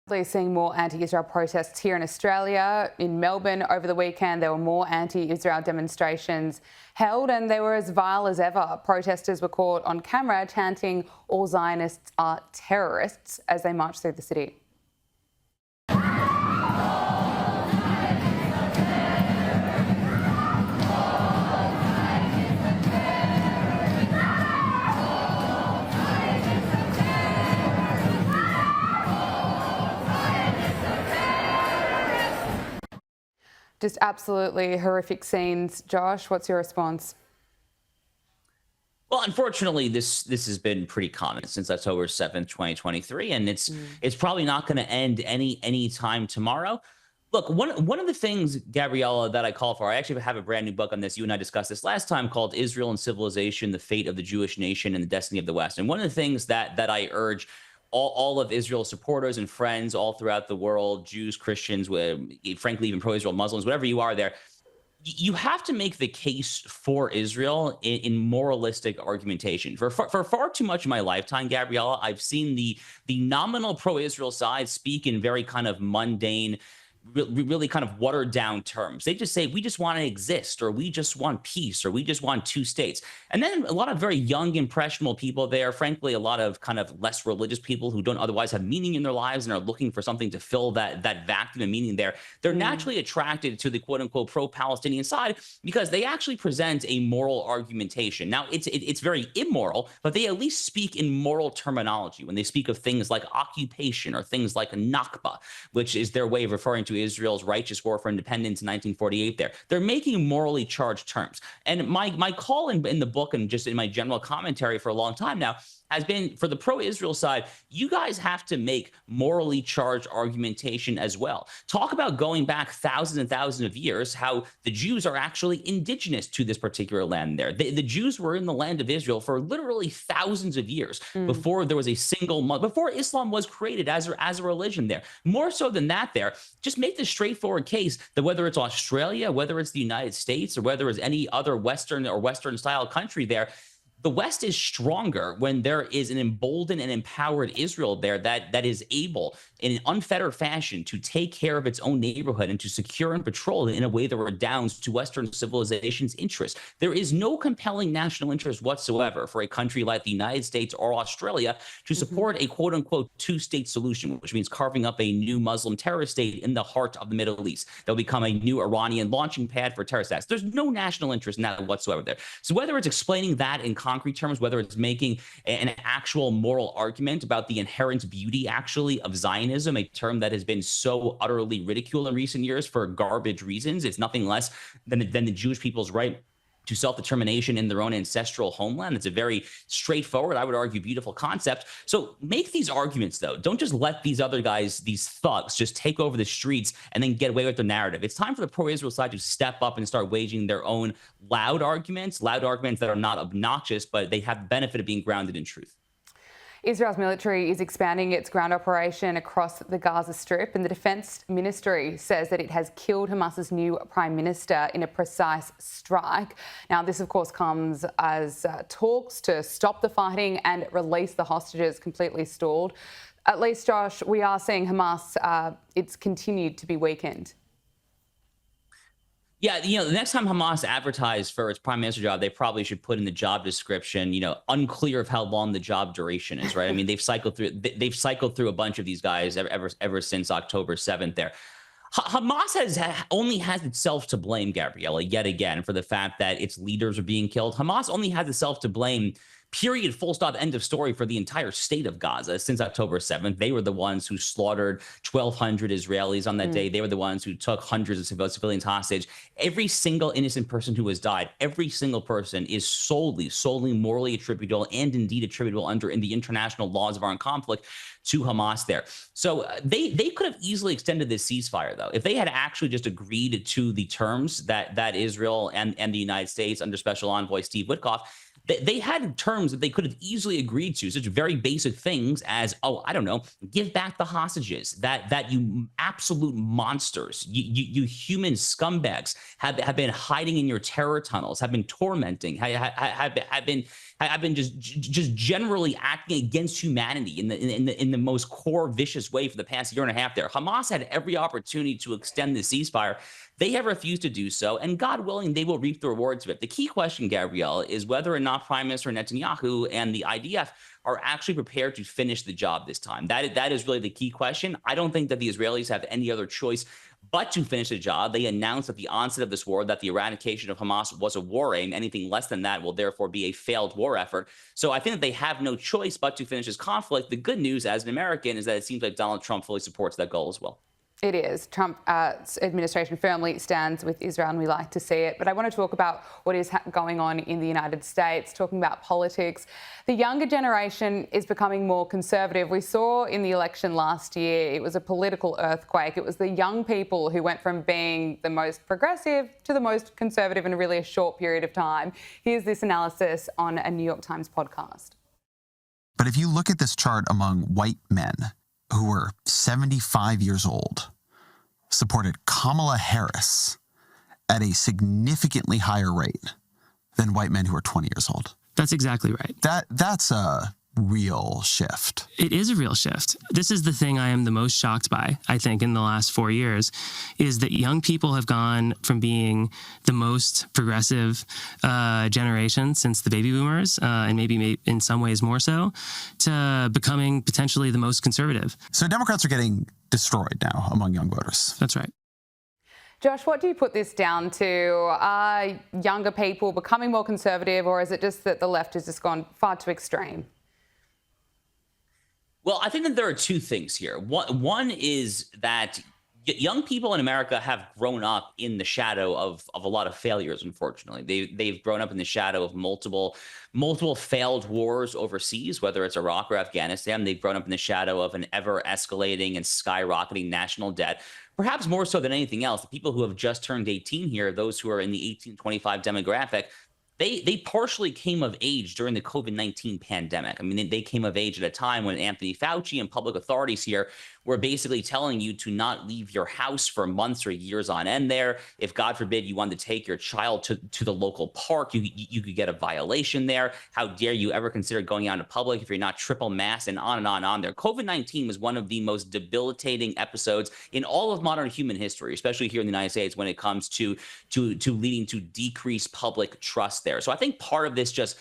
Seeing more anti-Israel protests here in Australia. In Melbourne over the weekend, there were more anti-Israel demonstrations held and they were as vile as ever. Protesters were caught on camera chanting "All Zionists are terrorists" as they marched through the city. Just absolutely horrific scenes. Josh, what's your response? Well, unfortunately, this has been pretty common since October 7th, 2023, and it's probably not going to end any time tomorrow. Look, one of the things, Gabriella, that I call for, I actually have a brand new book on this. You and I discussed this last time, called Israel and Civilization: The Fate of the Jewish Nation and the Destiny of the West. And one of the things that I urge all of Israel's supporters and friends all throughout the world, Jews, Christians, frankly, even pro-Israel Muslims, whatever you are there, you have to make the case for Israel in moralistic argumentation. For far too much of my lifetime, Gabriella, I've seen the nominal pro-Israel side speak in very kind of mundane, really kind of watered down terms. They just say, we just want to exist, or we just want peace, or we just want two states. And then a lot of very young, impressionable people there, frankly, a lot of kind of less religious people who don't otherwise have meaning in their lives and are looking for something to fill that vacuum of meaning there. They're naturally attracted to the quote unquote pro-Palestinian side because they actually present a moral argumentation. Now, it's very immoral, but they at least speak in moral terminology when they speak of things like occupation or things like Nakba, which is their way of referring to Israel's righteous war for independence in 1948 there. They're making morally charged terms. And my call in the book and just in my general commentary for a long time now has been, for the pro-Israel side, you guys have to make morally charged argumentation as well. Talk about going back thousands and thousands of years, how the Jews are actually indigenous to this particular land there. The Jews were in the land of Israel for literally thousands of years before there was a single month, before Islam was created as a religion there. More so than that there, just make the straightforward case that whether it's Australia, whether it's the United States, or whether it's any other Western or Western-style country there, the West is stronger when there is an emboldened and empowered Israel there that is able, in an unfettered fashion, to take care of its own neighborhood and to secure and patrol it in a way that redounds to Western civilization's interests. There is no compelling national interest whatsoever for a country like the United States or Australia to support a quote-unquote two-state solution, which means carving up a new Muslim terrorist state in the heart of the Middle East. They'll become a new Iranian launching pad for terrorist attacks. There's no national interest in that whatsoever there. So whether it's explaining that in concrete terms, whether it's making an actual moral argument about the inherent beauty actually of Zionism, a term that has been so utterly ridiculed in recent years for garbage reasons, it's nothing less than the Jewish people's right to self-determination in their own ancestral homeland. It's a very straightforward, I would argue, beautiful concept. So make these arguments, though. Don't just let these other guys, these thugs, just take over the streets and then get away with their narrative. It's time for the pro-Israel side to step up and start waging their own loud arguments that are not obnoxious, but they have the benefit of being grounded in truth. Israel's military is expanding its ground operation across the Gaza Strip, and the Defence Ministry says that it has killed Hamas's new Prime Minister in a precise strike. Now, this, of course, comes as talks to stop the fighting and release the hostages completely stalled. At least, Josh, we are seeing Hamas, it's continued to be weakened. Yeah, the next time Hamas advertised for its prime minister job, they probably should put in the job description, unclear of how long the job duration is, right? I mean, they've cycled through a bunch of these guys ever since October 7th there. Hamas only has itself to blame, Gabriella, yet again, for the fact that its leaders are being killed. Hamas only has itself to blame, period, full stop, end of story, for the entire state of Gaza since October 7th. They were the ones who slaughtered 1,200 Israelis on that day. They were the ones who took hundreds of civilians hostage. Every single innocent person who has died, every single person is solely morally attributable and indeed attributable in the international laws of armed conflict to Hamas there. So they could have easily extended this ceasefire, though. If they had actually just agreed to the terms that Israel and the United States under Special Envoy Steve Witkoff, they had terms that they could have easily agreed to, such very basic things as, I don't know, give back the hostages that you absolute monsters, you human scumbags have been hiding in your terror tunnels, have been tormenting, have have been just generally acting against humanity in the most core vicious way for the past year and a half there. Hamas had every opportunity to extend the ceasefire. They have refused to do so, and God willing, they will reap the rewards of it. The key question, Gabrielle, is whether or not Prime Minister Netanyahu and the IDF are actually prepared to finish the job this time. That is really the key question. I don't think that the Israelis have any other choice but to finish the job. They announced at the onset of this war that the eradication of Hamas was a war aim. Anything less than that will therefore be a failed war effort. So I think that they have no choice but to finish this conflict. The good news as an American is that it seems like Donald Trump fully supports that goal as well. It is. Trump's administration firmly stands with Israel, and we like to see it. But I want to talk about what is going on in the United States, talking about politics. The younger generation is becoming more conservative. We saw in the election last year, it was a political earthquake. It was the young people who went from being the most progressive to the most conservative in really a short period of time. Here's this analysis on a New York Times podcast. But if you look at this chart among white men who were 75 years old, supported Kamala Harris at a significantly higher rate than white men who are 20 years old. That's exactly right. That's a real shift. It is a real shift. This is the thing I am the most shocked by, I think, in the last 4 years, is that young people have gone from being the most progressive generation since the baby boomers, and maybe in some ways more so, to becoming potentially the most conservative. So Democrats are getting destroyed now among young voters. That's right. Josh, what do you put this down to? Are younger people becoming more conservative, or is it just that the left has just gone far too extreme? Well, I think that there are two things here. One is that young people in America have grown up in the shadow of a lot of failures. Unfortunately, they've grown up in the shadow of multiple failed wars overseas, whether it's Iraq or Afghanistan. They've grown up in the shadow of an ever escalating and skyrocketing national debt. Perhaps more so than anything else, the people who have just turned 18 here, those who are in the 18-25 demographic, they partially came of age during the COVID-19 pandemic. I mean, they came of age at a time when Anthony Fauci and public authorities here were basically telling you to not leave your house for months or years on end there. If, God forbid, you wanted to take your child to the local park, you could get a violation there. How dare you ever consider going out in public if you're not triple masked, and on and on and on there. COVID-19 was one of the most debilitating episodes in all of modern human history, especially here in the United States when it comes to leading to decreased public trust there. So I think part of this just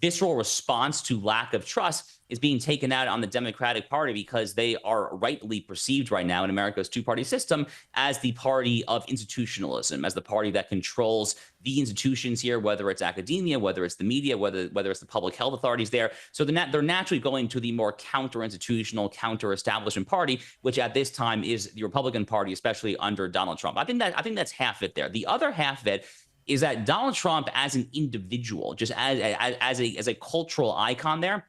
visceral response to lack of trust is being taken out on the Democratic Party, because they are rightly perceived right now in America's two-party system as the party of institutionalism, as the party that controls the institutions here, whether it's academia, whether it's the media, whether it's the public health authorities there. So they're naturally going to the more counter-institutional, counter-establishment party, which at this time is the Republican Party, especially under Donald Trump. I think that's half it there. The other half of it is that Donald Trump as an individual, just as a cultural icon there,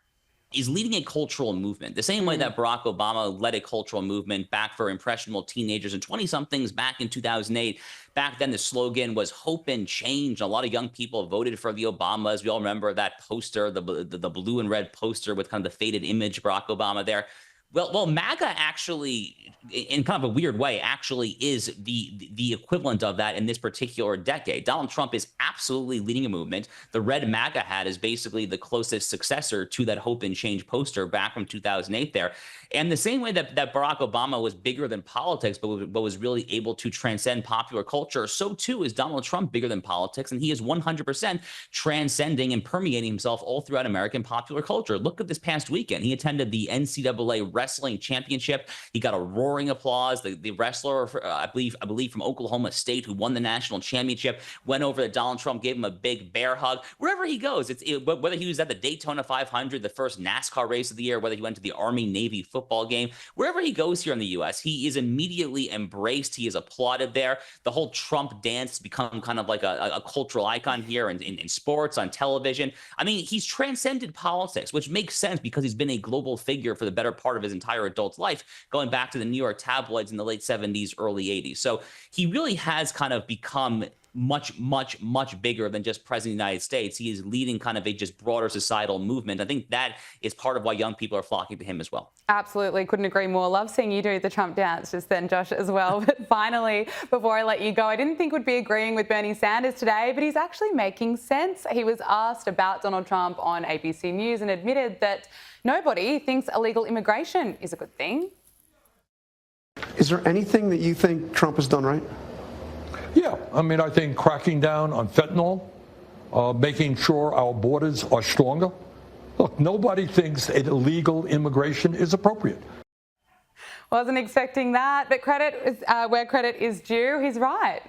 is leading a cultural movement. The same way that Barack Obama led a cultural movement back for impressionable teenagers and 20-somethings back in 2008. Back then, the slogan was hope and change. A lot of young people voted for the Obamas. We all remember that poster, the blue and red poster with kind of the faded image of Barack Obama there. Well, MAGA actually, in kind of a weird way, actually is the equivalent of that in this particular decade. Donald Trump is absolutely leading a movement. The red MAGA hat is basically the closest successor to that hope and change poster back from 2008 there. And the same way that Barack Obama was bigger than politics, but was really able to transcend popular culture, so too is Donald Trump bigger than politics. And he is 100% transcending and permeating himself all throughout American popular culture. Look at this past weekend. He attended the NCAA wrestling championship. He got a roaring applause. The wrestler, I believe from Oklahoma State, who won the national championship, went over to Donald Trump, gave him a big bear hug. Wherever he goes, whether he was at the Daytona 500, the first NASCAR race of the year, whether he went to the Army-Navy football game, wherever he goes here in the U.S., he is immediately embraced. He is applauded there. The whole Trump dance become kind of like a cultural icon here in sports, on television. I mean, he's transcended politics, which makes sense because he's been a global figure for the better part of his entire adult life, going back to the New York tabloids in the late 70s, early 80s. So he really has kind of become much, much, much bigger than just president of the United States. He is leading kind of a just broader societal movement. I think that is part of why young people are flocking to him as well. Absolutely. Couldn't agree more. Love seeing you do the Trump dance just then, Josh, as well. But finally, before I let you go, I didn't think we'd be agreeing with Bernie Sanders today, but he's actually making sense. He was asked about Donald Trump on ABC News and admitted that nobody thinks illegal immigration is a good thing. Is there anything that you think Trump has done right? Yeah, I mean, I think cracking down on fentanyl, making sure our borders are stronger. Look, nobody thinks that illegal immigration is appropriate. Wasn't expecting that, but credit is, where credit is due. He's right.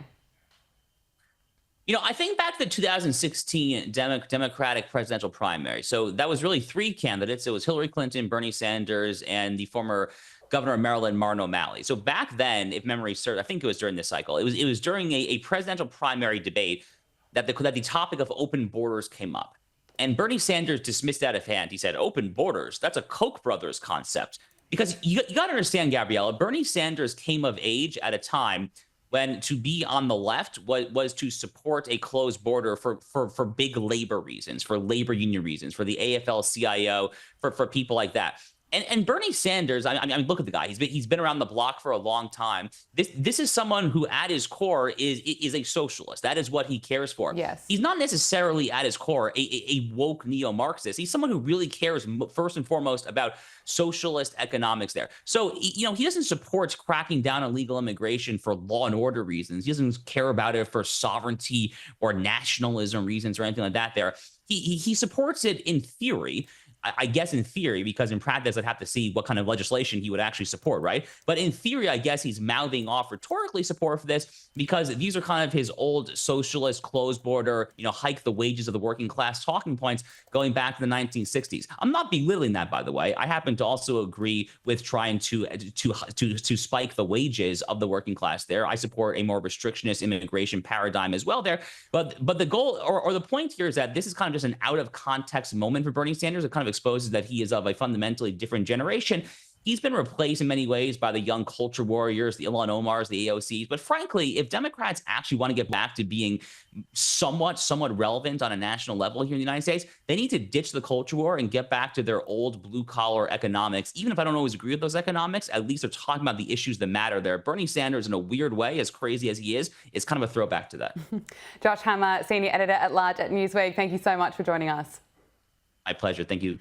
You know, I think back to the 2016 Democratic presidential primary. So that was really three candidates. It was Hillary Clinton, Bernie Sanders, and the former governor of Maryland, Martin O'Malley. So back then, if memory serves, I think it was during this cycle. It was during a presidential primary debate that the topic of open borders came up. And Bernie Sanders dismissed that out of hand. He said, open borders, that's a Koch brothers concept. Because you got to understand, Gabriella, Bernie Sanders came of age at a time when to be on the left was to support a closed border for big labor reasons, for labor union reasons, for the AFL-CIO, for people like that. And Bernie Sanders, I mean, look at the guy. He's been around the block for a long time. This is someone who, at his core, is a socialist. That is what he cares for. Yes. He's not necessarily, at his core, a woke neo-Marxist. He's someone who really cares first and foremost about socialist economics there. So, you know, he doesn't support cracking down on illegal immigration for law and order reasons. He doesn't care about it for sovereignty or nationalism reasons or anything like that there. He supports it in theory. I guess in theory, because in practice, I'd have to see what kind of legislation he would actually support, right? But in theory, I guess he's mouthing off rhetorically support for this because these are kind of his old socialist, closed border, you know, hike the wages of the working class talking points going back to the 1960s. I'm not belittling that, by the way. I happen to also agree with trying to spike the wages of the working class there. I support a more restrictionist immigration paradigm as well there. But the goal or the point here is that this is kind of just an out of context moment for Bernie Sanders. It kind of exposes that he is of a fundamentally different generation. He's been replaced in many ways by the young culture warriors, the Ilhan Omars, the AOCs. But frankly, if Democrats actually want to get back to being somewhat relevant on a national level here in the United States, they need to ditch the culture war and get back to their old blue-collar economics. Even if I don't always agree with those economics, at least they're talking about the issues that matter there. Bernie Sanders, in a weird way, as crazy as he is kind of a throwback to that. Josh Hammer, Senior Editor at Large at Newsweek, thank you so much for joining us. My pleasure. Thank you.